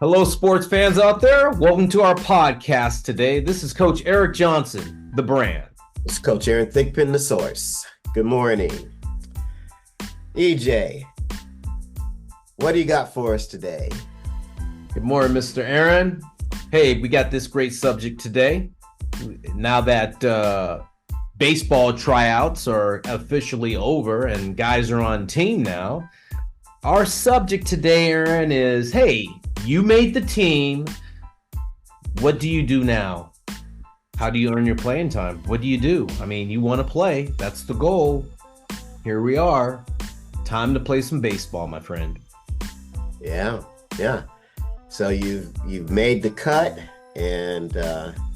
Hello, sports fans out there. Welcome to our podcast today. This is Coach Eric Johnson, the brand. It's Coach Aaron Thickpin, the source. Good morning. EJ, what do you got for us today? Good morning, Mr. Aaron. Hey, we got this great subject today. Now that baseball tryouts are officially over and guys are on team now, our subject today, Aaron, is, hey, you made the team. What do you do now? How do you earn your playing time? What do you do? I mean, you want to play. That's the goal. Here we are. Time to play some baseball, my friend. Yeah. So you've made the cut, and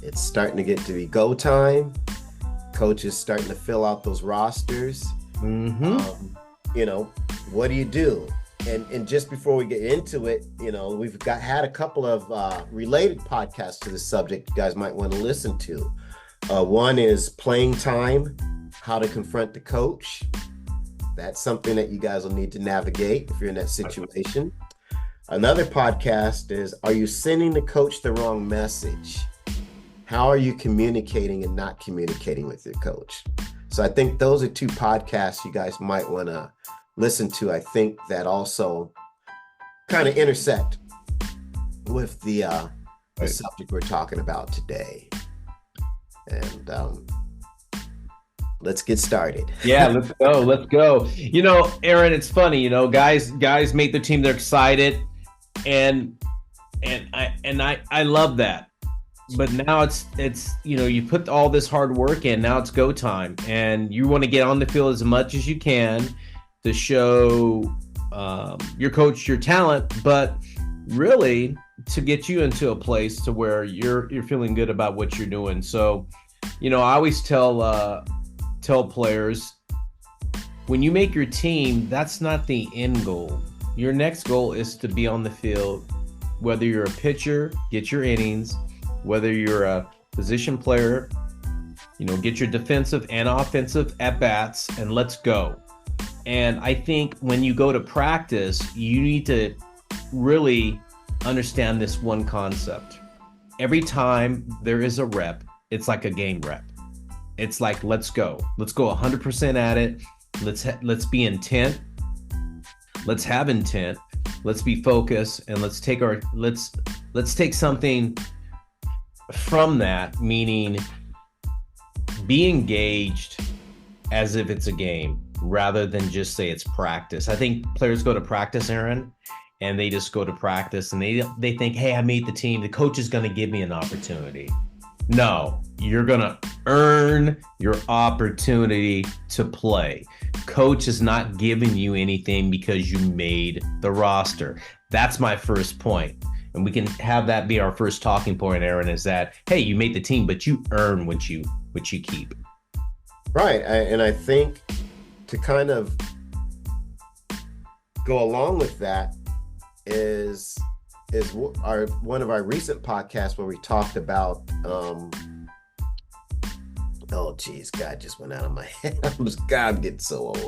it's starting to get to be go time. Coach is starting to fill out those rosters. What do you do? And just before we get into it, we've had a couple of related podcasts to this subject you guys might want to listen to. One is playing time, how to confront the coach. That's something that you guys will need to navigate if you're in that situation. Another podcast is, are you sending the coach the wrong message? How are you communicating and not communicating with your coach? So I think those are two podcasts you guys might want to listen to. I think that also kind of intersect with the subject we're talking about today. And let's get started. Yeah, let's go. Aaron, it's funny, guys make the team, they're excited, and I love that. But now it's you put all this hard work in, now it's go time, and you want to get on the field as much as you can to show your coach your talent, but really to get you into a place to where you're feeling good about what you're doing. So, I always tell players, when you make your team, that's not the end goal. Your next goal is to be on the field, whether you're a pitcher, get your innings, whether you're a position player, get your defensive and offensive at bats, and let's go. And I think when you go to practice, you need to really understand this one concept. Every time there is a rep, it's like a game rep. It's like, let's go 100% at it. Let's be intent. Let's have intent. Let's be focused, and let's take something from that, meaning be engaged as if it's a game, rather than just say it's practice. I think players go to practice, Aaron, and they just go to practice and they think, hey, I made the team. The coach is going to give me an opportunity. No, you're going to earn your opportunity to play. Coach is not giving you anything because you made the roster. That's my first point. And we can have that be our first talking point, Aaron, is that, hey, you made the team, but you earn what you keep. Right. And I think to kind of go along with that is one of our recent podcasts where we talked about God just went out of my head. I'm getting so old.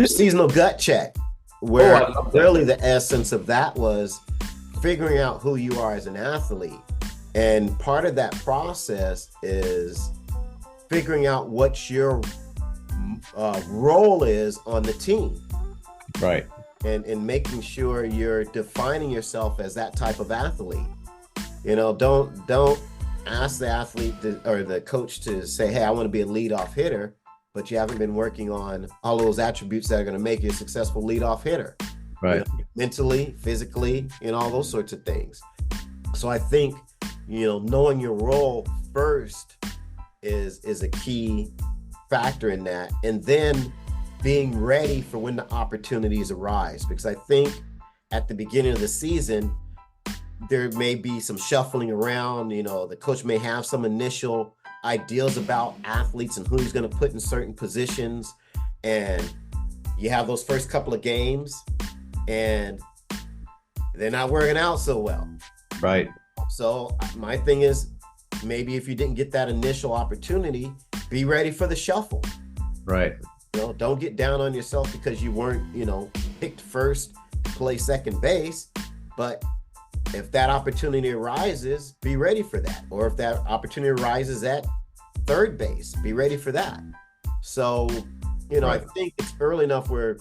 Seasonal gut check, where really the essence of that was figuring out who you are as an athlete. And part of that process is figuring out what your role is on the team, right? And making sure you're defining yourself as that type of athlete. Don't ask the athlete or the coach to say, hey, I want to be a leadoff hitter, but you haven't been working on all those attributes that are going to make you a successful leadoff hitter, right? Mentally, physically, and all those sorts of things. So I think knowing your role first is a key factor in that, and then being ready for when the opportunities arise. Because I think at the beginning of the season, there may be some shuffling around. The coach may have some initial ideas about athletes and who he's going to put in certain positions, and you have those first couple of games and they're not working out so well. Right. So my thing is, maybe if you didn't get that initial opportunity, be ready for the shuffle. Right. Don't get down on yourself because you weren't, picked first to play second base. But if that opportunity arises, be ready for that. Or if that opportunity arises at third base, be ready for that. So, I think it's early enough where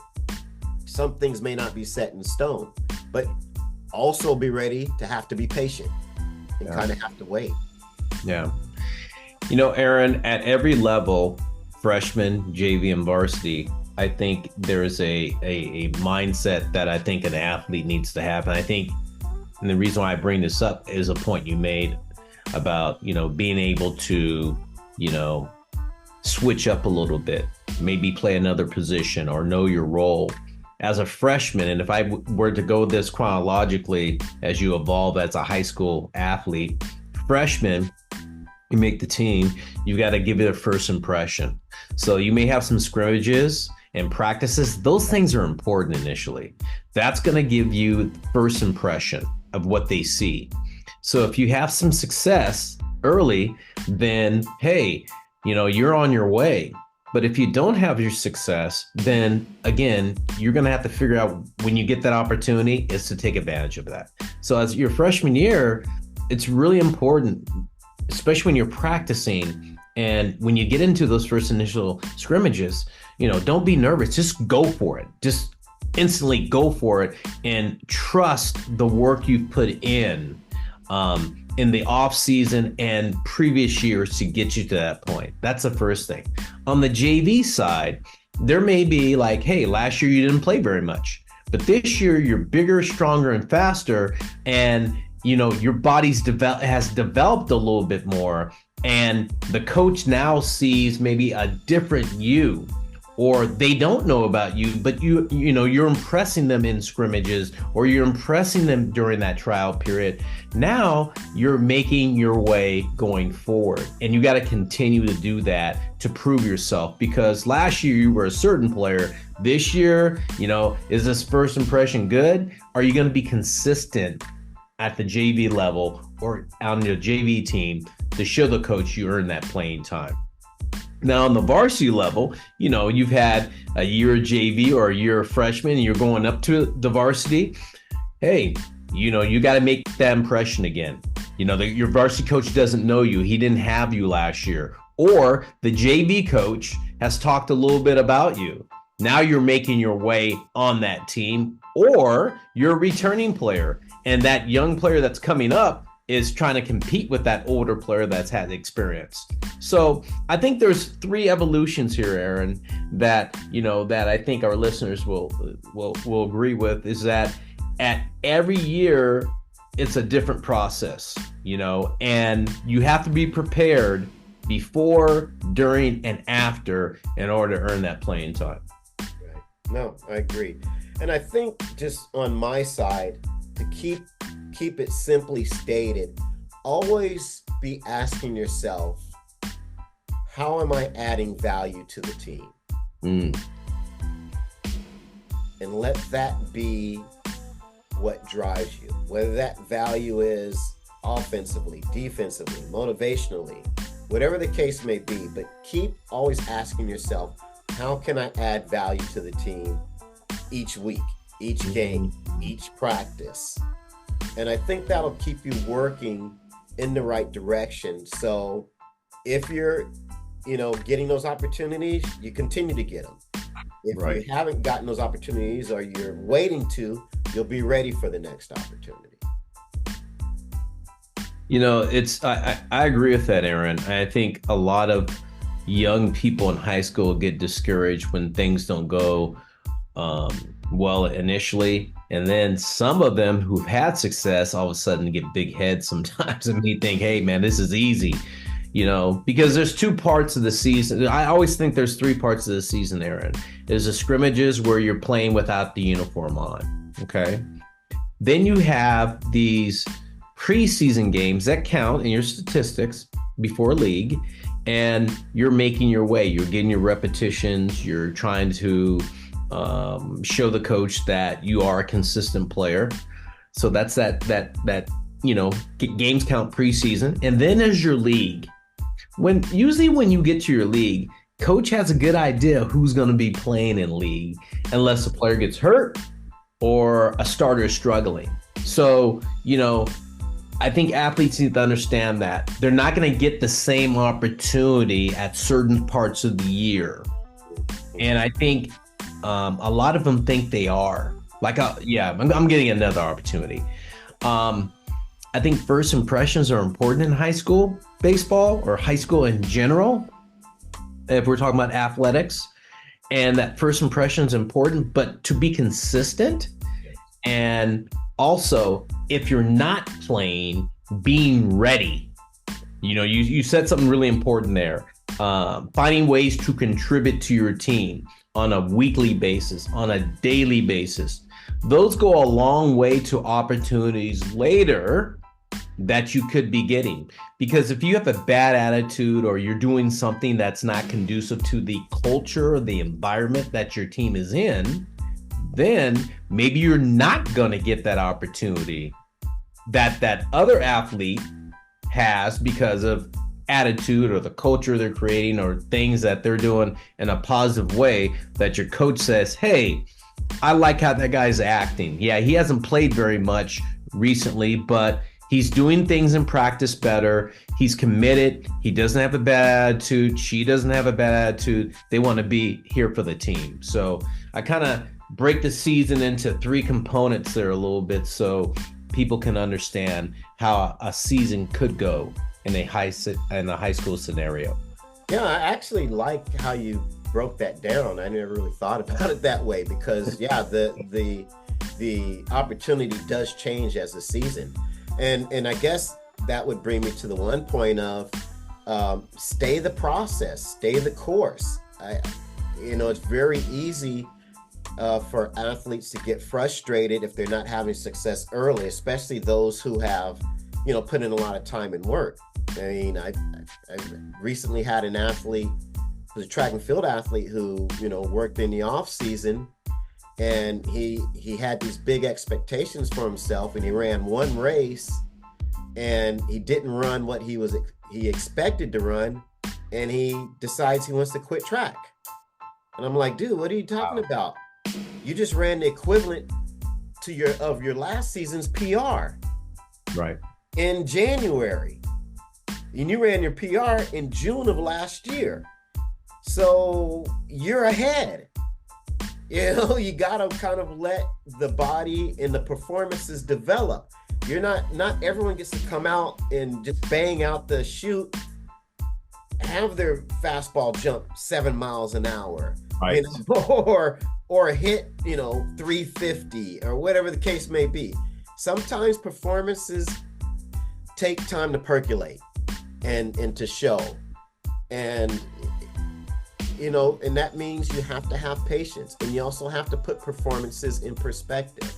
some things may not be set in stone, but also be ready to have to be patient and kind of have to wait. Yeah. Aaron, at every level, freshman, JV, and varsity, I think there is a mindset that I think an athlete needs to have. And the reason why I bring this up is a point you made about, being able to, switch up a little bit, maybe play another position or know your role. As a freshman, and if I were to go this chronologically as you evolve as a high school athlete, freshman, you make the team, you got to give it a first impression. So you may have some scrimmages and practices. Those things are important initially. That's going to give you first impression of what they see. So if you have some success early, then, hey, you're on your way. But if you don't have your success, then again, you're going to have to figure out when you get that opportunity is to take advantage of that. So as your freshman year, it's really important, especially when you're practicing and when you get into those first initial scrimmages, don't be nervous. Just go for it. Just instantly go for it and trust the work you've put in the off season and previous years to get you to that point. That's the first thing. On the JV side, there may be like, hey, last year you didn't play very much, but this year you're bigger, stronger, and faster, and your body's has developed a little bit more, and the coach now sees maybe a different you, or they don't know about you, but you're impressing them in scrimmages, or you're impressing them during that trial period. Now you're making your way going forward, and you got to continue to do that to prove yourself, because last year you were a certain player. This year, is this first impression good? Are you going to be consistent at the JV level or on the JV team to show the coach you earned that playing time? Now on the varsity level, you've had a year of JV or a year of freshman, and you're going up to the varsity. Hey, you got to make that impression again. Your varsity coach doesn't know you. He didn't have you last year. Or the JV coach has talked a little bit about you. Now you're making your way on that team, or you're a returning player, and that young player that's coming up is trying to compete with that older player that's had experience. So I think there's three evolutions here, Aaron, that I think our listeners will agree with, is that at every year it's a different process, and you have to be prepared before, during, and after in order to earn that playing time. Right. No, I agree. And I think just on my side, to keep it simply stated, always be asking yourself, how am I adding value to the team? And let that be what drives you, whether that value is offensively, defensively, motivationally, whatever the case may be. But keep always asking yourself, how can I add value to the team each week, each game, each practice? And I think that'll keep you working in the right direction. So if you're, getting those opportunities, you continue to get them. If you haven't gotten those opportunities, or you're waiting to, you'll be ready for the next opportunity. I agree with that, Aaron. I think a lot of young people in high school get discouraged when things don't go well initially. And then some of them who've had success all of a sudden get big heads sometimes, and they think, hey, man, this is easy, because there's two parts of the season. I always think there's three parts of the season, Aaron. There's the scrimmages where you're playing without the uniform on. Okay. Then you have these preseason games that count in your statistics before league, and you're making your way. You're getting your repetitions. You're trying to show the coach that you are a consistent player. So that's that games count preseason. And then there's your league. Usually when you get to your league, coach has a good idea who's going to be playing in league, unless a player gets hurt or a starter is struggling. So, I think athletes need to understand that they're not going to get the same opportunity at certain parts of the year. And I think a lot of them think they are. Like, I'm getting another opportunity. I think first impressions are important in high school baseball or high school in general, if we're talking about athletics. And that first impression is important, but to be consistent. And also, if you're not playing, being ready. You said something really important there. Finding ways to contribute to your team on a weekly basis, on a daily basis. Those go a long way to opportunities later that you could be getting. Because if you have a bad attitude or you're doing something that's not conducive to the culture or the environment that your team is in, then maybe you're not going to get that opportunity that other athlete has because of attitude or the culture they're creating or things that they're doing in a positive way that your coach says, hey, I like how that guy's acting. Yeah, he hasn't played very much recently, but he's doing things in practice better. He's committed. He doesn't have a bad attitude. She doesn't have a bad attitude. They want to be here for the team. So I kind of break the season into 3 components there a little bit so people can understand how a season could go in a high school scenario. Yeah, I actually like how you broke that down. I never really thought about it that way because the opportunity does change as the season. And I guess that would bring me to the one point of stay the process, stay the course. It's very easy for athletes to get frustrated if they're not having success early, especially those who have, put in a lot of time and work. I mean, I recently had an athlete, who's a track and field athlete who, worked in the off season, and he had these big expectations for himself, and he ran one race and he didn't run what he expected to run, and he decides he wants to quit track. And I'm like, dude, what are you talking about? You just ran the equivalent to your last season's PR. Right. In January. And you ran your PR in June of last year. So you're ahead. You got to kind of let the body and the performances develop. Not everyone gets to come out and just bang out the chute, have their fastball jump 7 miles an hour, right. or hit, 350 or whatever the case may be. Sometimes performances take time to percolate and to show. And and that means you have to have patience, and you also have to put performances in perspective.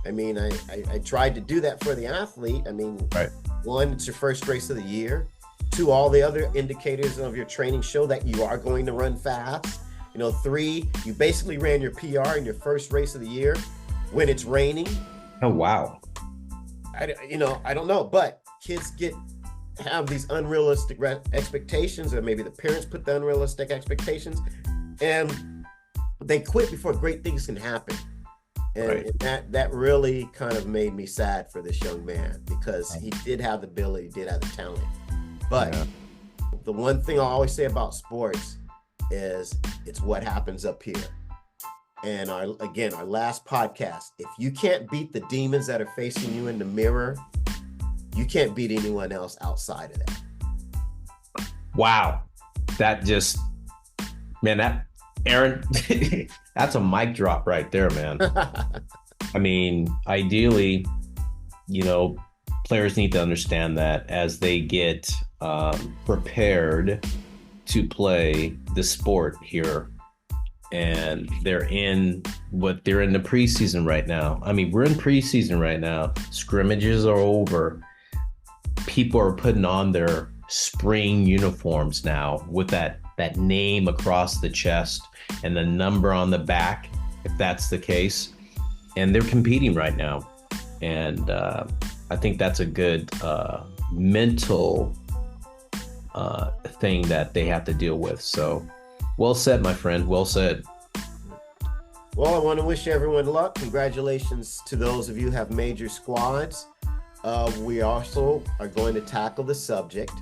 I mean, I tried to do that for the athlete. I mean, right. 1, it's your first race of the year. 2, all the other indicators of your training show that you are going to run fast. 3, you basically ran your PR in your first race of the year when it's raining. Oh, wow. I don't know, but kids have these unrealistic expectations, or maybe the parents put the unrealistic expectations, and they quit before great things can happen. And, right. and that really kind of made me sad for this young man, because he did have the ability, did have the talent. But the one thing I always say about sports is it's what happens up here. And our last podcast, if you can't beat the demons that are facing you in the mirror, you can't beat anyone else outside of that. Wow. Aaron, that's a mic drop right there, man. I mean, ideally, players need to understand that as they get prepared to play the sport here, and they're in the preseason right now. I mean, we're in preseason right now. Scrimmages are over. People are putting on their spring uniforms now with that name across the chest and the number on the back, if that's the case. And they're competing right now. And I think that's a good mental thing that they have to deal with. So well said, my friend. Well said. Well, I want to wish everyone luck. Congratulations to those of you who have major squads. We also are going to tackle the subject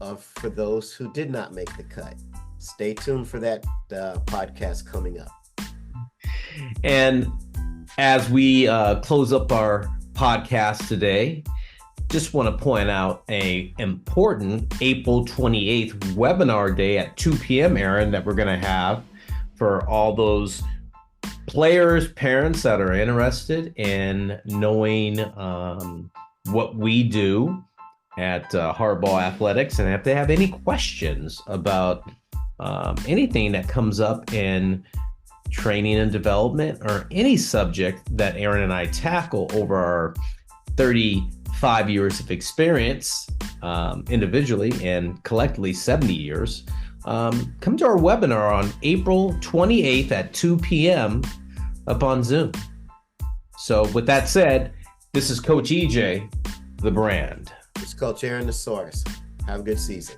of for those who did not make the cut. Stay tuned for that podcast coming up. And as we close up our podcast today, just want to point out a important April 28th webinar day at 2 p.m., Aaron, that we're going to have for all those players, parents that are interested in knowing what we do at Hardball Athletics. And if they have any questions about anything that comes up in training and development or any subject that Aaron and I tackle over our 35 years of experience individually and collectively 70 years, come to our webinar on April 28th at 2 p.m. up on Zoom. So with that said, this is Coach EJ, the brand. It's Coach Aaron, the source. Have a good season.